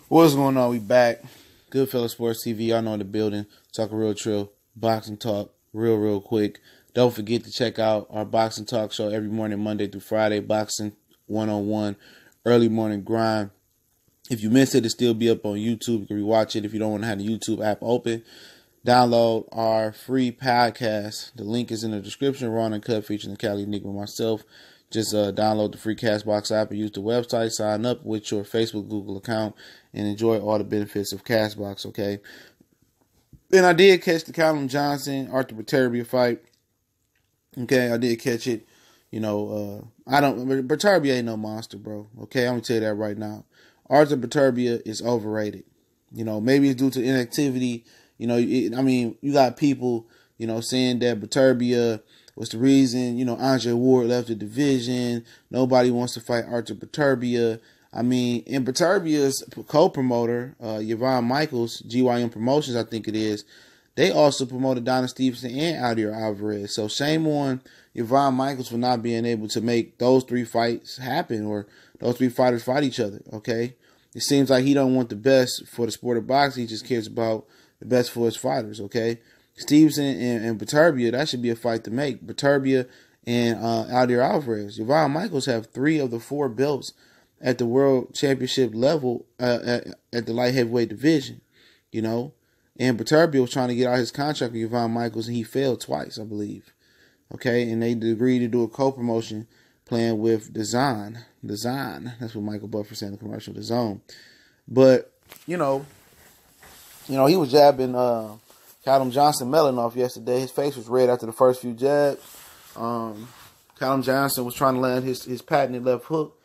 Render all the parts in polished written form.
What's going on? We back. Goodfellas Sports TV. Y'all know in the building. Talk a real trill. Boxing talk. Real quick. Don't forget to check out our boxing talk show every morning, Monday through Friday. Boxing 101. Early morning grind. If you missed it, it'll still be up on YouTube. You can rewatch it if you don't want to have the YouTube app open. Download our free podcast. The link is in the description. Raw and Cut featuring the Cali Enigma myself. Just download the free Castbox app and use the website. Sign up with your Facebook, Google account, and enjoy all the benefits of Castbox, okay? Then I did catch the Callum Johnson, Artur Beterbiev fight. Okay, I did catch it. Beterbiev ain't no monster, bro. Okay, I'm going to tell you that right now. Artur Beterbiev is overrated. Maybe it's due to inactivity. You got people, saying that Beterbiev was the reason, Andre Ward left the division. Nobody wants to fight Artur Beterbiev. And Beterbiev's co-promoter, Yvonne Michaels, GYM Promotions, I think it is, they also promoted Donna Stevenson and Artur Alvarez. So shame on Yvonne Michaels for not being able to make those three fights happen or those three fighters fight each other, okay? It seems like he don't want the best for the sport of boxing. He just cares about the best for his fighters, okay? Stevenson and Beterbiev, that should be a fight to make. Beterbiev and Artur Alvarez. Yvonne Michaels have 3 of the 4 belts at the world championship level at the light heavyweight division, And Beterbiev was trying to get out his contract with Yvonne Michaels, and he failed twice, I believe. Okay, and they agreed to do a co-promotion plan with DAZN. That's what Michael Buffer said in the commercial, DAZN. But, he was jabbing Callum Johnson melon off yesterday. His face was red after the first few jabs. Callum Johnson was trying to land his patented left hook.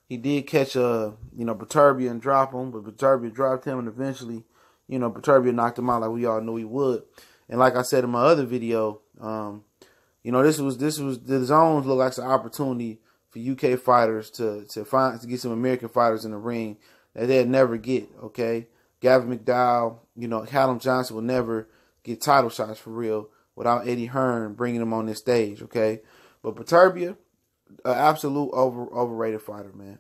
He did catch Beterbiev and drop him, but Beterbiev dropped him, and eventually, Beterbiev knocked him out like we all knew he would. And like I said in my other video, this was the zones look like an opportunity for UK fighters to get some American fighters in the ring that they'd never get. Okay, Gavin McDowell, Callum Johnson will never get title shots for real without Eddie Hearn bringing him on this stage. Okay, but Beterbiev, an absolute overrated fighter, man.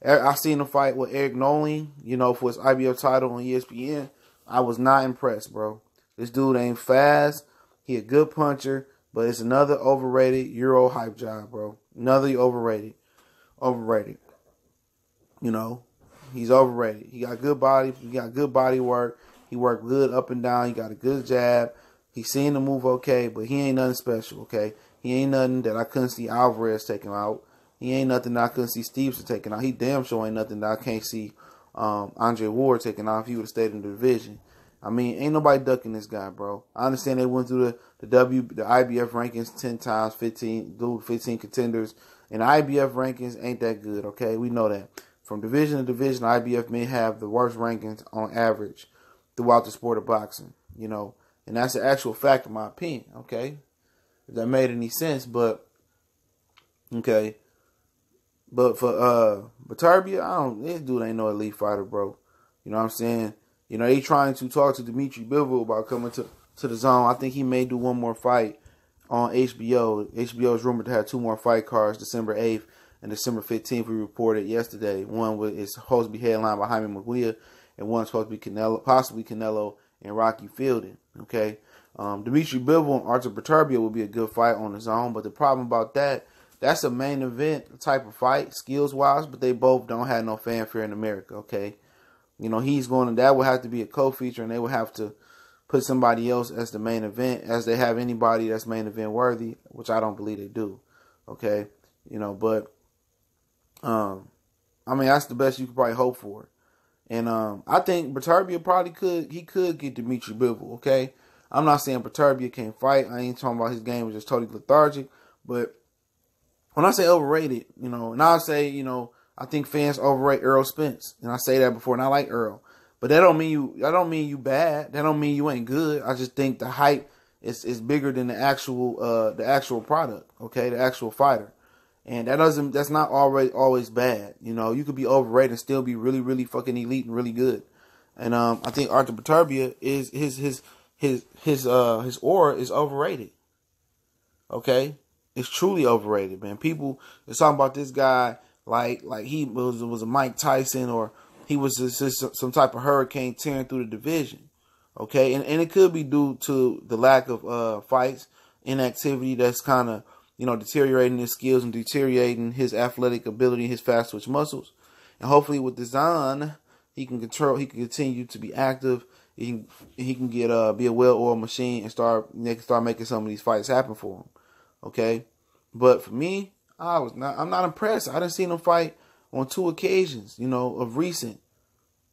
I seen him fight with Eric Nolan, for his IBF title on ESPN. I was not impressed, bro. This dude ain't fast. He a good puncher, but it's another overrated Euro hype job, bro. Another overrated. He's overrated. He got good body. He got good body work. He worked good up and down. He got a good jab. He seen the move okay, but he ain't nothing special, okay? He ain't nothing that I couldn't see Alvarez taking out. He ain't nothing that I couldn't see Stevenson taking out. He damn sure ain't nothing that I can't see Andre Ward taking out if he would have stayed in the division. Ain't nobody ducking this guy, bro. I understand they went through the IBF rankings 10 times, 15 contenders, and the IBF rankings ain't that good, okay? We know that. From division to division, IBF may have the worst rankings on average throughout the sport of boxing, and that's an actual fact in my opinion, okay? If that made any sense, but okay. But for Beterbiev, this dude ain't no elite fighter, bro. You know what I'm saying? He trying to talk to Dimitri Bivol about coming to the zone. I think he may do one more fight on HBO. HBO is rumored to have 2 more fight cards, December 8th and December 15th. We reported yesterday. One is supposed to be headlined by Jaime Munguia, and one's supposed to be possibly Canelo and Rocky Fielding. Okay, Dimitri Bivol and Artur Beterbiev will be a good fight on the zone, but the problem about that's a main event type of fight, skills-wise, but they both don't have no fanfare in America, okay? That would have to be a co-feature, and they would have to put somebody else as the main event, as they have anybody that's main event worthy, which I don't believe they do, okay? But, that's the best you could probably hope for. And I think Beterbiev could get Dimitri Bivol, okay? I'm not saying Beterbiev can't fight. I ain't talking about his game was just totally lethargic, but when I say overrated, and I say, I think fans overrate Earl Spence, and I say that before, and I like Earl, but that don't mean you bad. That don't mean you ain't good. I just think the hype is bigger than the actual product, okay, the actual fighter, and that's not always bad. You could be overrated and still be really, really fucking elite and really good. And I think Artur Beterbiev is his aura is overrated. Okay. It's truly overrated, man. People are talking about this guy like he was a Mike Tyson, or he was just some type of hurricane tearing through the division. Okay, and it could be due to the lack of fights, inactivity that's kind of, deteriorating his skills and deteriorating his athletic ability, his fast twitch muscles. And hopefully with design, he can continue to be active. He can get be a well-oiled machine and start making some of these fights happen for him. Okay, but for me, I'm not impressed. I didn't see him fight on 2 occasions, of recent.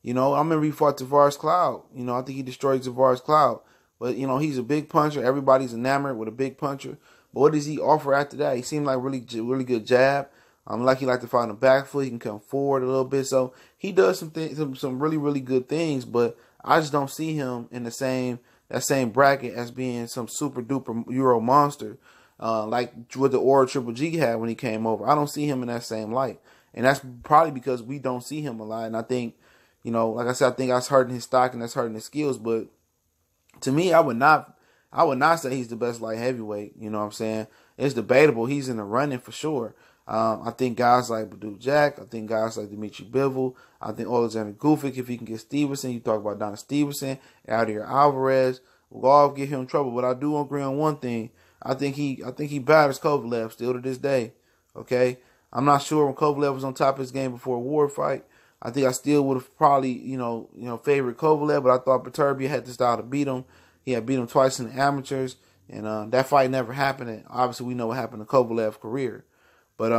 I remember he fought Tavares Cloud. I think he destroyed Tavares Cloud. But, he's a big puncher. Everybody's enamored with a big puncher. But what does he offer after that? He seemed like really good jab. Like he liked to fight on the back foot. He can come forward a little bit. So he does some really, really good things. But I just don't see him in that same bracket as being some super duper Euro monster. Like what the Aura Triple G had when he came over. I don't see him in that same light. And that's probably because we don't see him a lot. And I think, like I said, I think that's hurting his stock and that's hurting his skills. But to me, I would not say he's the best light heavyweight. You know what I'm saying? It's debatable. He's in the running for sure. I think guys like Badou Jack. I think guys like Dimitri Bivol. I think Alexander Gufik, if he can get Stevenson. You talk about Donna Stevenson, Artur Alvarez. We'll all give him trouble. But I do agree on one thing. I think he batters Kovalev still to this day. Okay? I'm not sure when Kovalev was on top of his game before a Ward fight. I think I still would have probably, favored Kovalev, but I thought Beterbiev had the style to beat him. He had beat him twice in the amateurs, and that fight never happened. And obviously, we know what happened to Kovalev's career. But,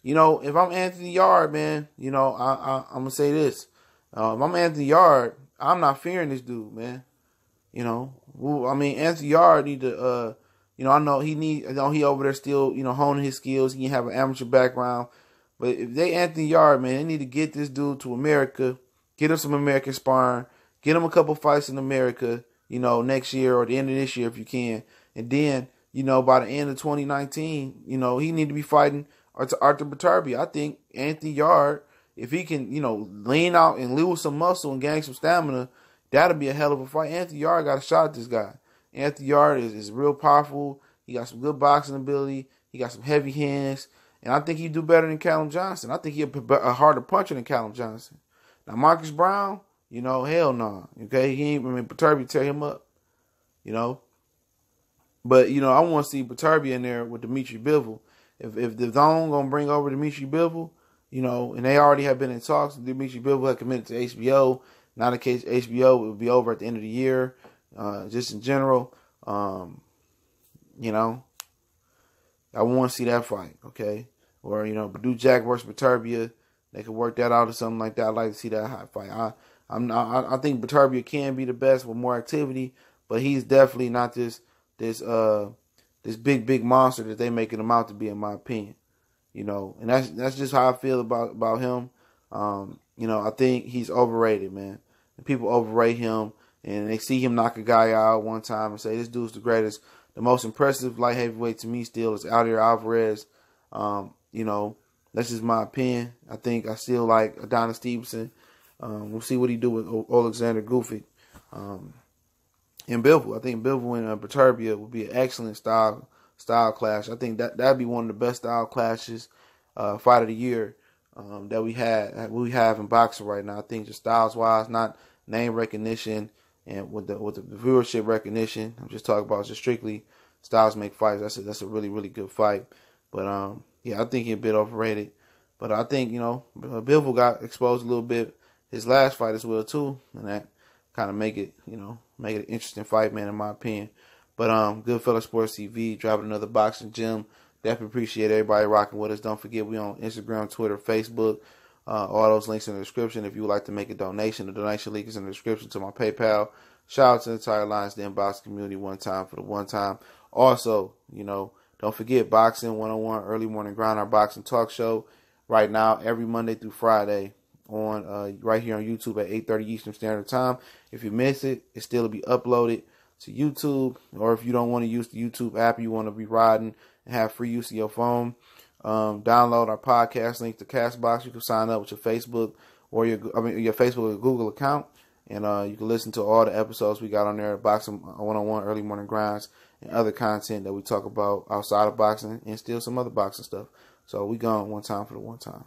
if I'm Anthony Yarde, man, I'm going to say this. If I'm Anthony Yarde, I'm not fearing this dude, man. Anthony Yarde need to, I know he over there still, honing his skills. He can have an amateur background. But if they Anthony Yarde, man, they need to get this dude to America, get him some American sparring, get him a couple fights in America, next year or the end of this year if you can. And then, by the end of 2019, he need to be fighting Artur Beterbiev. I think Anthony Yarde, if he can, lean out and lose some muscle and gain some stamina, that'll be a hell of a fight. Anthony Yarde got a shot at this guy. Anthony Yarde is real powerful. He got some good boxing ability. He got some heavy hands. And I think he'd do better than Callum Johnson. I think he'd a harder puncher than Callum Johnson. Now, Marcus Brown, hell no. Okay, Beterbiev tear him up, But, I want to see Beterbiev in there with Dimitri Bivol. If the zone going to bring over Dimitri Bivol, and they already have been in talks, Dimitri Bivol had committed to HBO. Not in case HBO will be over at the end of the year, just in general, I want to see that fight, okay? Or, Badou Jack versus Beterbiev, they could work that out or something like that. I'd like to see that hot fight. I think Beterbiev can be the best with more activity, but he's definitely not this big monster that they making him out to be, in my opinion. And that's just how I feel about him. I think he's overrated, man. And people overrate him, and they see him knock a guy out one time and say, this dude's the greatest. The most impressive light heavyweight to me still is Artur Alvarez. That's just my opinion. I still like Adonis Stevenson. We'll see what he do with Alexander Gufik. And Bivol. I think Bivol and Beterbiev would be an excellent style clash. I think that'd be one of the best style clashes, fight of the year that we have in boxing right now. I think just styles wise, not name recognition and with the viewership recognition. I'm just talking about just strictly styles make fights. That's a really, really good fight. But I think he's a bit overrated. But I think Bivol got exposed a little bit his last fight as well too, and that kind of make it an interesting fight, man, in my opinion. But Goodfellas Sports TV, driving another boxing gym. Definitely appreciate everybody rocking with us. Don't forget we on Instagram, Twitter, Facebook. All those links in the description. If you would like to make a donation, the donation link is in the description to my PayPal. Shout out to the entire Lions Den boxing community one time for the one time. Also, don't forget Boxing 101 Early Morning Grind, our boxing talk show right now every Monday through Friday on right here on YouTube at 8:30 Eastern Standard Time. If you miss it, it still will be uploaded to YouTube. Or if you don't want to use the YouTube app, you want to be riding and have free use of your phone, download our podcast link to Castbox. You can sign up with your Facebook or your Facebook or Google account, and you can listen to all the episodes we got on there, Boxing 101 Early Morning Grinds, and other content that we talk about outside of boxing and still some other boxing stuff. So we gone one time for the one time.